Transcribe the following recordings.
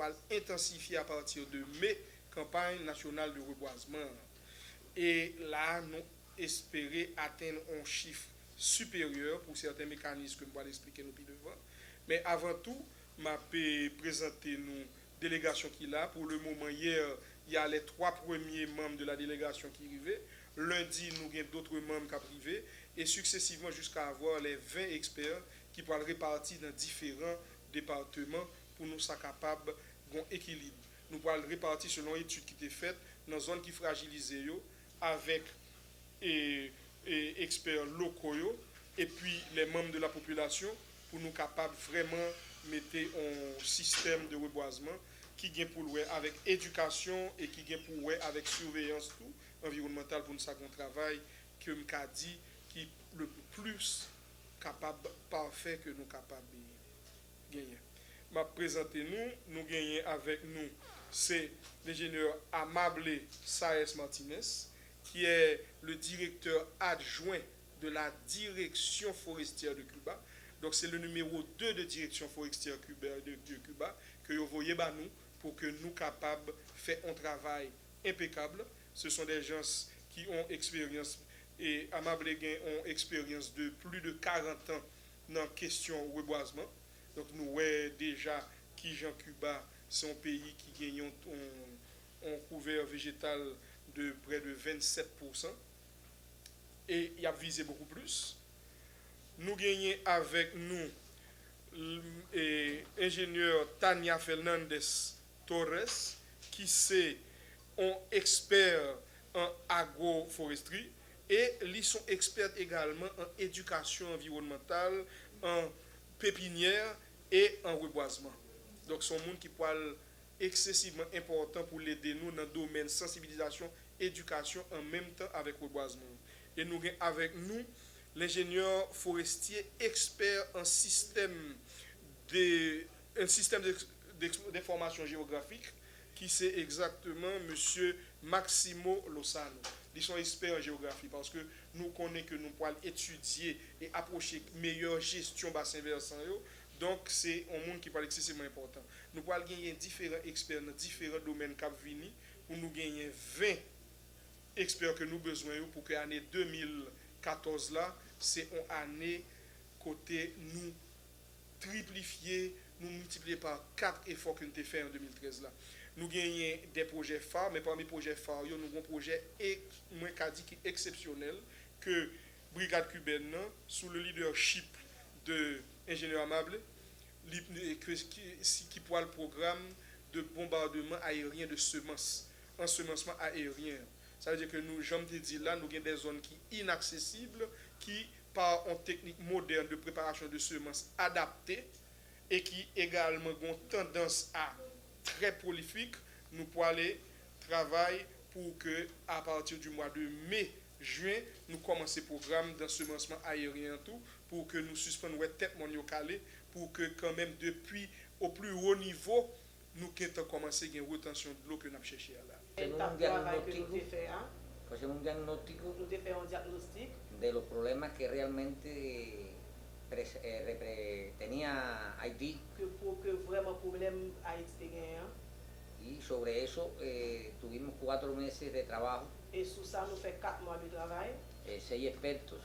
pourra intensifier à partir de mai campagne nationale de reboisement. Et là, nous espérons atteindre un chiffre supérieur pour certains mécanismes que nous allons expliquer nous plus devant. Mais avant tout, je vais présenter nous délégation qui est là. Pour le moment, hier, il y a les 3 premiers membres de la délégation qui arrivaient. Lundi, nous avons d'autres membres qui arrivent. Et successivement, jusqu'à avoir les 20 experts qui pourront répartir dans différents départements pour nous être capables d'un équilibre. Nous pourrons répartir selon l'étude qui était faite dans les zones qui fragilisées avec experts locaux et puis les membres de la population pour nous capables vraiment mettre un système de reboisement qui vient pour louer avec éducation et qui vient pour louer avec surveillance tout environnementale pour nous faire un travail que m'a dit qui est le plus capable parfait que nous capables de gagner. Je présente nous gagnons avec nous, c'est l'ingénieur Amable Saez Martinez, qui est le directeur adjoint de la direction forestière de Cuba. Donc c'est le numéro 2 de direction forestière de Cuba que vous voyez nous pour que nous capables de faire un travail impeccable. Ce sont des gens qui ont expérience et Amable ont expérience de plus de 40 ans dans la question reboisement. Donc nous voyons déjà qui Jean Cuba, c'est un pays qui gagne un couvert végétal de près de 27%. Et il a visé beaucoup plus. Nous gagnons avec nous l'ingénieur Tania Fernandez Torres, qui est un expert en agroforesterie et ils sont experts également en éducation environnementale, en pépinière et en reboisement. Donc, c'est un monde qui peut être excessivement important pour l'aider nous dans le domaine sensibilisation, éducation en même temps avec reboisement. Et nous avons avec nous l'ingénieur forestier expert en système d'information géographique qui c'est exactement M. Maximo Lozano. Ils sont experts en géographie parce que nous connaissons que nous pouvons étudier et approcher meilleure gestion bassin versant. Donc c'est un monde qui parle excessivement important. Nous pouvons gagner différents experts dans différents domaines qui viennent pour nous gagner 20 experts que nous avons besoin pour que l'année 2014 là, c'est une année côté nous triplifier, nous multiplier par 4 efforts que nous avons fait en 2013 là. Nous gagnons des projets phares, mais parmi les projets phares, nous avons un projet exceptionnel que Brigade cubaine, sous le leadership de l'ingénieur Amable, qui pourra le programme de bombardement aérien de semences, ensemencement aérien. Ça veut dire que nous, j'aime te dire là, nous avons des zones qui sont inaccessibles, qui par une technique moderne de préparation de semences adaptées et qui également ont tendance à très prolifique, nous pouvons aller travailler pour que à partir du mois de mai, juin, nous commençons le programme d'ensemencement aérien tout pour que nous suspendions tête mon calé pour que quand même depuis au plus haut niveau nous puissions commencer à une retention de l'eau que nous avons cherché là. Hacemos un diagnóstico de los problemas que realmente tenía Haití. Y sobre eso tuvimos 4 meses de trabajo. 6 expertos.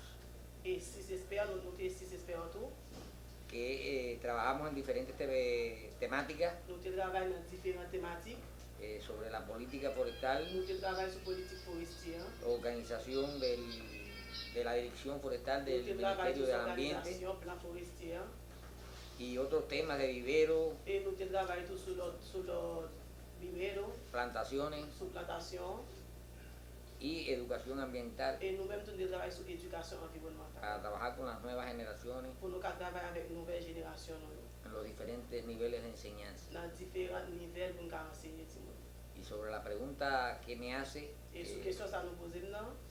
Que trabajamos en diferentes temáticas. Sobre la política forestal, organización de la dirección forestal del Ministerio del Ambiente y otros temas de vivero, plantaciones y educación ambiental para trabajar con las nuevas generaciones en los diferentes niveles de enseñanza. Y sobre la pregunta que me hace,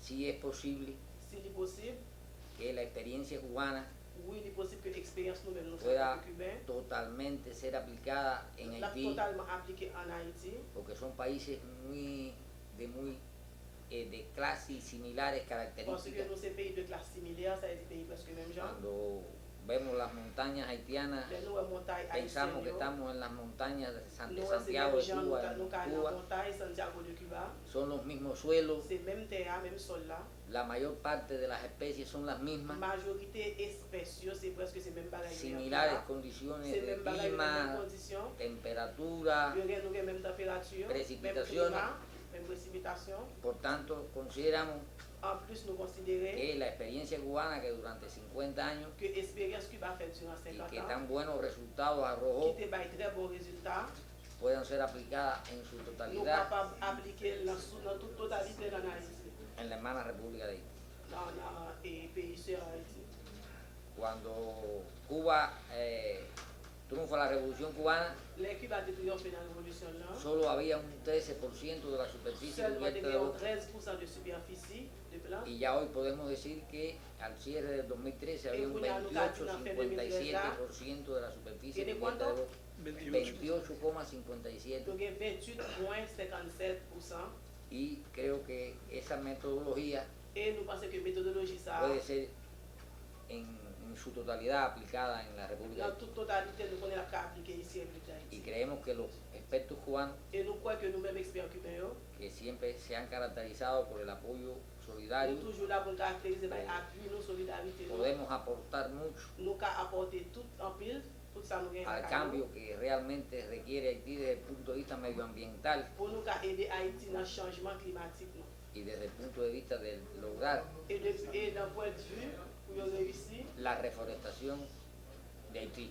si es posible que la experiencia cubana pueda totalmente ser aplicada en Haití, porque son países de clases similares características. Cuando vemos las montañas haitianas, pensamos que estamos en las montañas de Santiago de Cuba, son los mismos suelos, la mayor parte de las especies son las mismas, similares condiciones de clima, temperatura, precipitaciones. Por tanto, consideramos que la experiencia cubana que durante 50 años y que tan buenos resultados arrojó puedan ser aplicadas en su totalidad en la hermana República de Haití. Cuando Cuba triunfa la Revolución Cubana, solo había un 13% de la superficie cubierta de bosque. Y ya hoy podemos decir que al cierre del 2013 había un 28,57% de la superficie cubierta de bosque. 28,57%. Y creo que esa metodología puede ser en su totalidad aplicada en la República de Haití. Y creemos que los expertos cubanos, que siempre se han caracterizado por el apoyo solidario, podemos aportar mucho al cambio que realmente requiere Haití desde el punto de vista medioambiental y desde el punto de vista de lograr la reforestación de Haití.